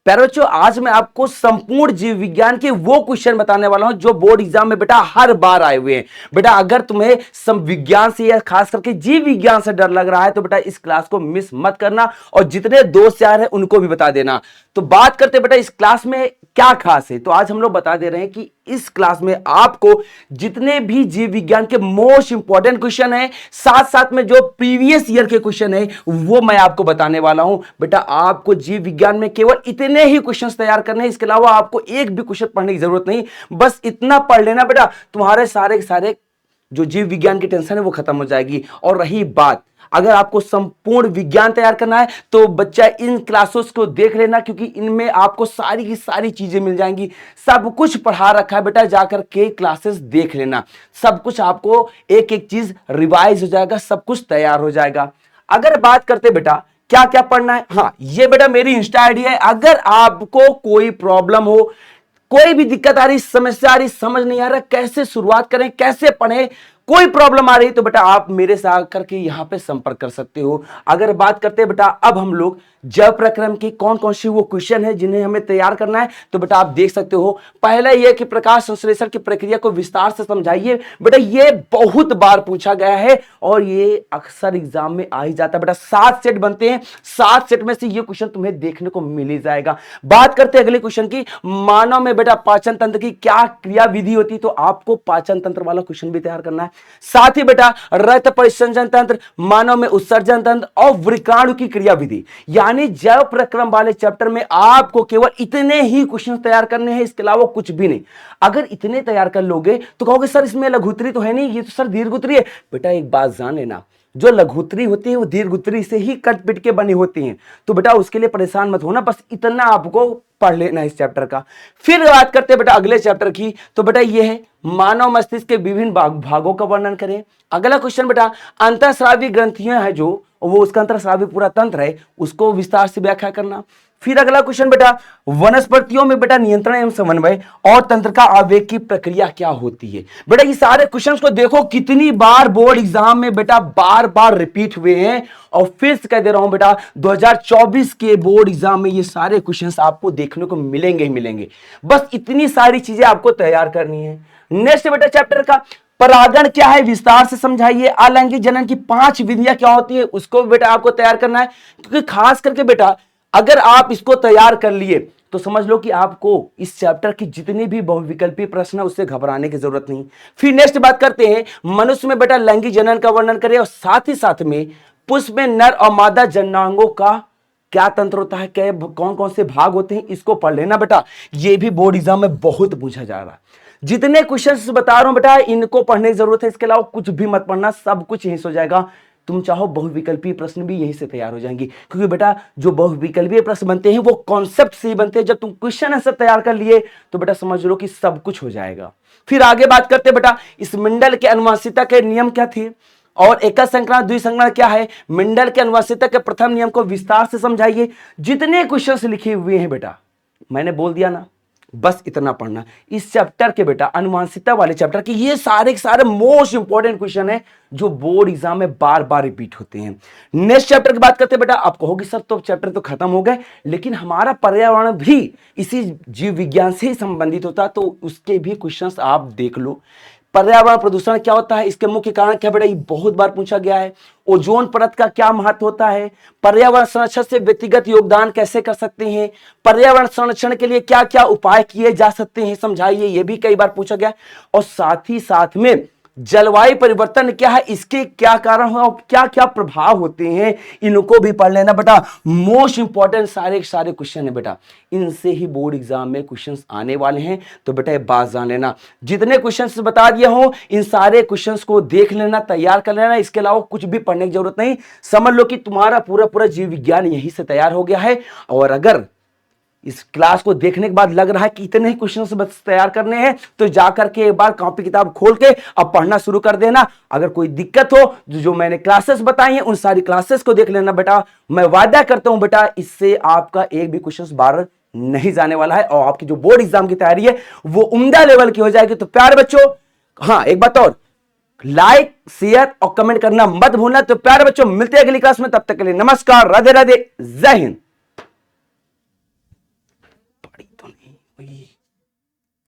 प्यारे बच्चों, आज मैं आपको संपूर्ण जीव विज्ञान के वो क्वेश्चन बताने वाला हूं जो बोर्ड एग्जाम में बेटा हर बार आए हुए हैं। बेटा अगर तुम्हें सम विज्ञान से या खास करके जीव विज्ञान से डर लग रहा है तो बेटा इस क्लास को मिस मत करना और जितने दोस्त यार हैं उनको भी बता देना। तो बात करते बेटा इस क्लास में क्या खास है, तो आज हम लोग बता दे रहे हैं कि इस क्लास में आपको जितने भी जीव विज्ञान के मोस्ट इंपॉर्टेंट क्वेश्चन है, साथ साथ में जो प्रीवियस ईयर के क्वेश्चन है वो मैं आपको बताने वाला हूं। बेटा आपको जीव विज्ञान में केवल इतने ही क्वेश्चंस तैयार करने हैं, इसके अलावा आपको एक भी क्वेश्चन पढ़ने की जरूरत नहीं। बस इतना पढ़ लेना बेटा, तुम्हारे सारे सारे जो जीव विज्ञान की टेंशन है वो खत्म हो जाएगी। और रही बात, अगर आपको संपूर्ण विज्ञान तैयार करना है तो बच्चा इन क्लासेस को देख लेना, क्योंकि इनमें आपको सारी की सारी चीजें मिल जाएंगी। सब कुछ पढ़ा रखा है बेटा, जाकर के क्लासेस देख लेना। सब कुछ आपको एक एक चीज रिवाइज हो जाएगा, सब कुछ तैयार हो जाएगा। अगर बात करते बेटा क्या क्या पढ़ना है, हाँ ये बेटा मेरी इंस्टा आईडी है। अगर आपको कोई प्रॉब्लम हो, कोई भी दिक्कत आ रही, समस्या आ रही, समझ नहीं आ रहा कैसे शुरुआत करें, कैसे पढ़ें, कोई प्रॉब्लम आ रही तो बेटा आप मेरे से आकर के यहां पे संपर्क कर सकते हो। अगर बात करते हैं बेटा अब हम लोग जैव प्रक्रम की कौन कौन सी वो क्वेश्चन है जिन्हें हमें तैयार करना है, तो बेटा आप देख सकते हो। पहला यह कि प्रकाश संश्लेषण की प्रक्रिया को विस्तार से समझाइए। बेटा ये बहुत बार पूछा गया है और ये अक्सर एग्जाम में आ ही जाता है। बेटा 7 सेट बनते हैं, 7 सेट में से ये क्वेश्चन तुम्हें देखने को मिल ही जाएगा। बात करते हैं अगले क्वेश्चन की, मानव में बेटा पाचन तंत्र की क्या क्रिया विधि होती है, तो आपको पाचन तंत्र वाला क्वेश्चन भी तैयार करना है। साथ ही बेटा रक्त परिसंचरण तंत्र, मानव में उत्सर्जन तंत्र और वृकाणु की क्रिया विधि, यानी जैव प्रक्रम वाले चैप्टर में आपको केवल इतने ही क्वेश्चन तैयार करने हैं, इसके अलावा कुछ भी नहीं। अगर इतने तैयार कर लोगे तो कहोगे सर इसमें लघुत्तरी तो है नहीं, ये तो सर दीर्घोत्तरी है। बेटा एक बात जान लेना, जो लघुत्तरी होती है वो दीर्घोत्तरी से ही कट पिट के बनी होती हैं, तो बेटा उसके लिए परेशान मत होना, बस इतना आपको पढ़ लेना इस चैप्टर का। फिर बात करते हैं बेटा अगले चैप्टर की, तो बेटा ये है मानव मस्तिष्क के विभिन्न भागों का वर्णन करें। अगला क्वेश्चन बेटा अंतःस्रावी ग्रंथियां है जो वो उसका अंतःस्रावी पूरा तंत्र है, उसको विस्तार से व्याख्या करना। फिर अगला क्वेश्चन बेटा वनस्पतियों में बेटा नियंत्रण एवं समन्वय और तंत्र का आवेग की प्रक्रिया क्या होती है। बेटा ये सारे क्वेश्चंस को देखो कितनी बार बोर्ड एग्जाम में बेटा बार बार रिपीट हुए हैं, और फिर से कह दे रहा हूं बेटा 2024 के बोर्ड एग्जाम में ये सारे क्वेश्चंस आपको देखने को मिलेंगे ही मिलेंगे। बस इतनी सारी चीजें आपको तैयार करनी है। नेक्स्ट बेटा चैप्टर का परागण क्या है विस्तार से समझाइए। अलैंगिक जनन की 5 विधियां क्या होती है उसको बेटा आपको तैयार करना है, क्योंकि खास करके बेटा अगर आप इसको तैयार कर लिए तो समझ लो कि आपको इस चैप्टर की जितनी भी बहुविकल्पी प्रश्न है उससे घबराने की जरूरत नहीं। फिर नेक्स्ट बात करते हैं मनुष्य में बेटा लैंगिक जनन का वर्णन करें, और साथ ही साथ में पुष्प में नर और मादा जननांगों का क्या तंत्र होता है, क्या कौन कौन से भाग होते हैं, इसको पढ़ लेना बेटा। ये भी बोर्ड एग्जाम में बहुत पूछा जा रहा है। जितने क्वेश्चंस बता रहा हूं बेटा इनको पढ़ने की जरूरत है, इसके अलावा कुछ भी मत पढ़ना, सब कुछ यहीं से हो जाएगा। तुम चाहो बहुविकल्पीय प्रश्न भी यहीं से तैयार हो जाएंगी, क्योंकि बेटा जो बहुविकल्पीय प्रश्न बनते हैं वो कॉन्सेप्ट से ही बनते हैं। जब तुम क्वेश्चन आंसर तैयार कर लिए तो बेटा समझ लो कि सब कुछ हो जाएगा। फिर आगे बात करते बेटा इस मंडल के अनुवांशिकता के नियम क्या थे, और एकल संकरण द्विसंकरण क्या है, मंडल के अनुवांशिकता के प्रथम नियम को विस्तार से समझाइए। जितने क्वेश्चन लिखे हुए हैं बेटा मैंने बोल दिया ना, बस इतना पढ़ना। इस चैप्टर के बेटा अनुवांशिकता वाले चैप्टर के ये सारे के सारे मोस्ट इंपॉर्टेंट क्वेश्चन है जो बोर्ड एग्जाम में बार बार रिपीट होते हैं। नेक्स्ट चैप्टर की बात करते हैं बेटा, आप कहोगे सर तो चैप्टर तो खत्म हो गए, लेकिन हमारा पर्यावरण भी इसी जीव विज्ञान से ही संबंधित होता है, तो उसके भी क्वेश्चंस आप देख लो। पर्यावरण प्रदूषण क्या होता है, इसके मुख्य कारण क्या बेटा, ये बहुत बार पूछा गया है। ओजोन परत का क्या महत्व होता है, पर्यावरण संरक्षण से व्यक्तिगत योगदान कैसे कर सकते हैं, पर्यावरण संरक्षण के लिए क्या क्या उपाय किए जा सकते हैं समझाइए, ये भी कई बार पूछा गया है। और साथ ही साथ में जलवायु परिवर्तन क्या है, इसके क्या कारण है और क्या क्या प्रभाव होते हैं, इनको भी पढ़ लेना बेटा। मोस्ट इंपॉर्टेंट सारे सारे क्वेश्चन है बेटा, इनसे ही बोर्ड एग्जाम में क्वेश्चंस आने वाले हैं, तो बेटा ये बात जान लेना। जितने क्वेश्चंस बता दिया हो इन सारे क्वेश्चंस को देख लेना, तैयार कर लेना, इसके अलावा कुछ भी पढ़ने की जरूरत नहीं। समझ लो कि तुम्हारा पूरा पूरा जीव विज्ञान यहीं से तैयार हो गया है। और अगर इस क्लास को देखने के बाद लग रहा है कि इतने ही क्वेश्चन बस तैयार करने हैं, तो जाकर के एक बार कॉपी किताब खोल के अब पढ़ना शुरू कर देना। अगर कोई दिक्कत हो जो मैंने क्लासेस बताई हैं उन सारी क्लासेस को देख लेना बेटा। मैं वादा करता हूं बेटा इससे आपका एक भी क्वेश्चन बाहर नहीं जाने वाला है, और आपकी जो बोर्ड एग्जाम की तैयारी है वो उम्दा लेवल की हो जाएगी। तो प्यारे बच्चों, हाँ एक बात और, लाइक शेयर और कमेंट करना मत भूलना। तो प्यारे बच्चों मिलते हैं अगली क्लास में, तब तक के लिए नमस्कार, राधे राधे, जय हिंद। जिंदगी।